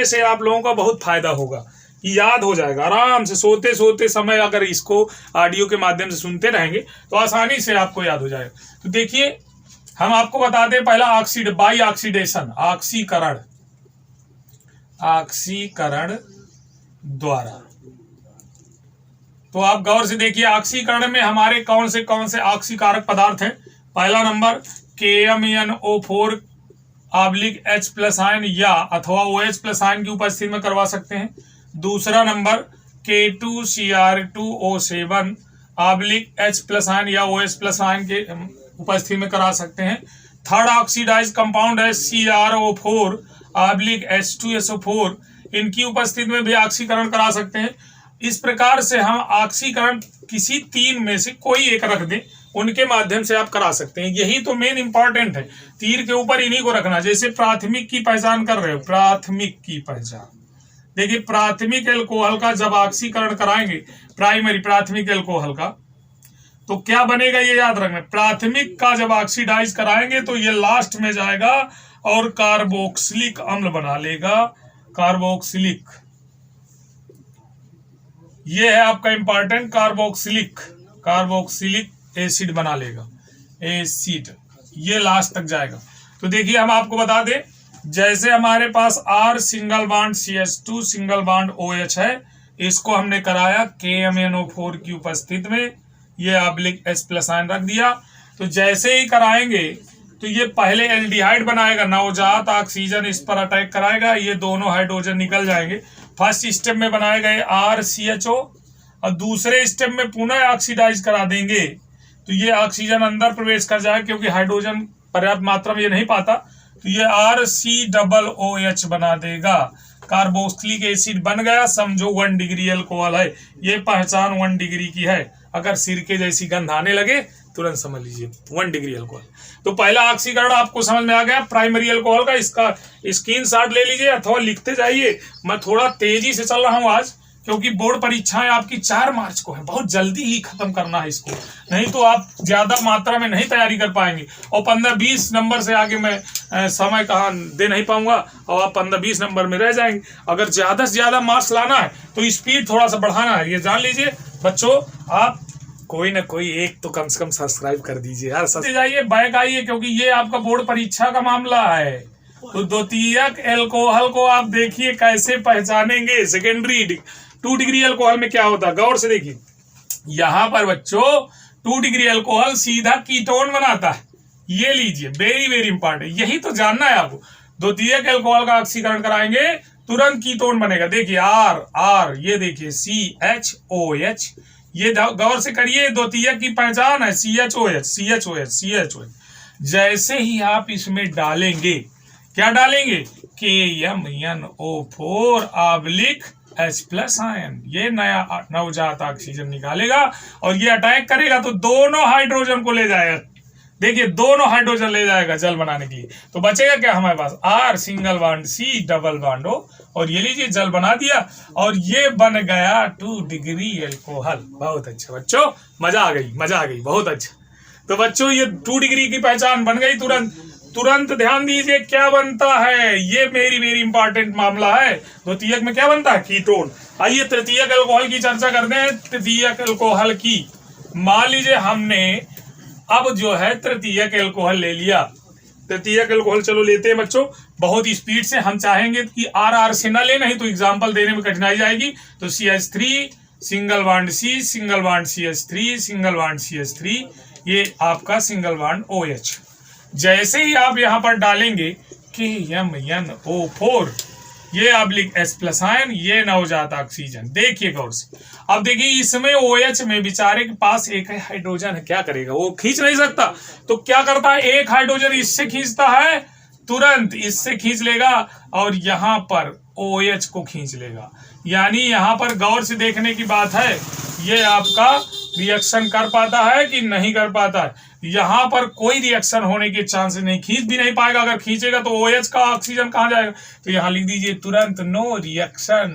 से आप लोगों का बहुत फायदा होगा, याद हो जाएगा आराम से। सोते सोते समय अगर इसको ऑडियो के माध्यम से सुनते रहेंगे तो आसानी से आपको याद हो जाएगा। तो देखिए हम आपको बता दें, पहला बाई ऑक्सीडेशन, ऑक्सीकरण द्वारा। तो आप गौर से देखिए, ऑक्सीकरण में हमारे कौन से ऑक्सीकारक पदार्थ हैं। पहला नंबर KMnO4 H+ आयन या अथवा OH+ आयन की उपस्थिति में करवा सकते हैं। दूसरा नंबर K2Cr2O7 H+ आयन या OH+ आयन के उपस्थिति में करा सकते हैं। थर्ड ऑक्सीडाइज कंपाउंड है CrO4 H2SO4, इनकी उपस्थिति में भी ऑक्सीकरण करा सकते हैं। इस प्रकार से हम ऑक्सीकरण किसी तीन में से कोई एक रख दें, उनके माध्यम से आप करा सकते हैं। यही तो मेन इंपॉर्टेंट है, तीर के ऊपर इन्हीं को रखना। जैसे प्राथमिक की पहचान कर रहे हो, प्राथमिक की पहचान देखिए, प्राथमिक एल्कोहल का जब ऑक्सीकरण कराएंगे, प्राथमिक एल्कोहल का, तो क्या बनेगा ये याद रखना। प्राथमिक का जब ऑक्सीडाइज कराएंगे तो ये लास्ट में जाएगा और कार्बोक्सिलिक अम्ल बना लेगा। कार्बोक्सिलिक, ये है आपका इंपॉर्टेंट, कार्बोक्सिलिक एसिड बना लेगा, एसिड, ये लास्ट तक जाएगा। तो देखिए हम आपको बता दें, जैसे हमारे पास R single bond CH2 single bond OH है, इसको हमने कराया KMnO4 की उपस्थिति में, ये H+ आयन रख दिया। तो जैसे ही कराएंगे तो ये पहले एल्डिहाइड बनाएगा, नवजात ऑक्सीजन इस पर अटैक कराएगा, ये दोनों हाइड्रोजन निकल जाएंगे। फर्स्ट स्टेप में बनाए गए RCHO और दूसरे स्टेप में पुनः ऑक्सीडाइज करा देंगे तो ये ऑक्सीजन अंदर प्रवेश कर जाएगा, क्योंकि हाइड्रोजन पर्याप्त मात्रा में ये नहीं पाता, तो ये RCOOH बना देगा। कार्बोक्सिलिक एसिड बन गया, समझो 1 डिग्री एल्कोहल है। ये पहचान 1 डिग्री की है, अगर सिरके जैसी गंध आने लगे तुरंत समझ लीजिए 1 डिग्री एल्कोहल। तो पहला ऑक्सीकरण आपको समझ में आ गया प्राइमरी एल्कोहल का। इसका स्क्रीनशॉट ले लीजिए अथवा लिखते जाइए। मैं थोड़ा तेजी से चल रहा हूं आज, क्योंकि बोर्ड परीक्षाएं आपकी 4 मार्च को है, बहुत जल्दी ही खत्म करना है इसको, नहीं तो आप ज्यादा मात्रा में नहीं तैयारी कर पाएंगे। और 15-20 नंबर से आगे मैं समय कहाँ दे नहीं पाऊंगा और आप 15-20 नंबर में रह जाएंगे। अगर ज्यादा से ज्यादा मार्क्स लाना है तो स्पीड थोड़ा सा बढ़ाना है, ये जान लीजिए बच्चों। आप कोई ना कोई एक तो कम से कम सब्सक्राइब कर दीजिए यार, सब्सक्राइब जाइए, बैक आइए, क्योंकि ये आपका बोर्ड परीक्षा का मामला है। तो द्वितीयक एल्कोहल को आप देखिए कैसे पहचानेंगे। सेकेंडरी 2 डिग्री एल्कोहल में क्या होता है, गौर से देखिए। यहां पर बच्चों 2 डिग्री एल्कोहल सीधा कीटोन बनाता है, ये लीजिए, वेरी वेरी इंपॉर्टेंट, यही तो जानना है आपको। द्वितीयक एल्कोहल का ऑक्सीकरण कराएंगे तुरंत कीटोन बनेगा। देखिए R, ये देखिए CHOH, ये गौर से करिए, द्वितीयक की पहचान है CHOH। जैसे ही आप इसमें डालेंगे, क्या डालेंगे, KMnO4 H+ आयन, ये नया नवजात ऑक्सीजन निकालेगा और ये अटैक करेगा तो दोनों हाइड्रोजन को ले जाएगा। देखिए दोनों हाइड्रोजन ले जाएगा जल बनाने के लिए। तो बचेगा क्या हमारे पास, R single bond C double bond O, और ये लीजिए जल बना दिया और ये बन गया 2 डिग्री एल्कोहल। बहुत अच्छा बच्चों, मजा आ गई, बहुत अच्छा। तो बच्चों ये 2 डिग्री की पहचान बन गई तुरंत ध्यान दीजिए क्या बनता है, ये वेरी इंपॉर्टेंट मामला है। द्वितीयक में क्या बनता है, कीटोन। आइए तृतीयक एल्कोहल की चर्चा करते हैं। तृतीयक एल्कोहल की, मान लीजिए हमने अब जो है तृतीयक एल्कोहल ले लिया। तृतीयक एल्कोहल चलो लेते हैं बच्चों, बहुत स्पीड से। हम चाहेंगे कि R से ना ले, नहीं तो एग्जाम्पल देने में कठिनाई जाएगी। तो CH3 single bond C single bond CH3 single bond CH3, ये आपका सिंगल बॉन्ड OH। जैसे ही आप यहां पर डालेंगे KMnO4, ये H+ आयन, ये नवजात ऑक्सीजन, देखिए गौर से। अब देखिए इसमें OH में बेचारे के पास एक हाइड्रोजन है, क्या करेगा, वो खींच नहीं सकता। तो क्या करता है, एक हाइड्रोजन इससे खींचता है, तुरंत इससे खींच लेगा और यहां पर OH को खींच लेगा। यानी यहां पर गौर से देखने की बात है, ये आपका रिएक्शन कर पाता है कि नहीं कर पाता है। यहां पर कोई रिएक्शन होने के चांसेस नहीं, खींच भी नहीं पाएगा। अगर खींचेगा तो OH का ऑक्सीजन कहां जाएगा, तो यहां लिख दीजिए तुरंत नो रिएक्शन।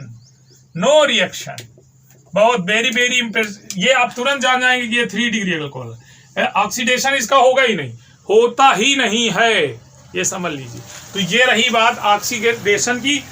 बहुत वेरी इंप्रेसिव, ये आप तुरंत जान जाएंगे कि ये 3 डिग्री एल्कोहल है। ऑक्सीडेशन इसका होगा ही नहीं, होता ही नहीं है, ये समझ लीजिए। तो ये रही बात ऑक्सीडेशन की।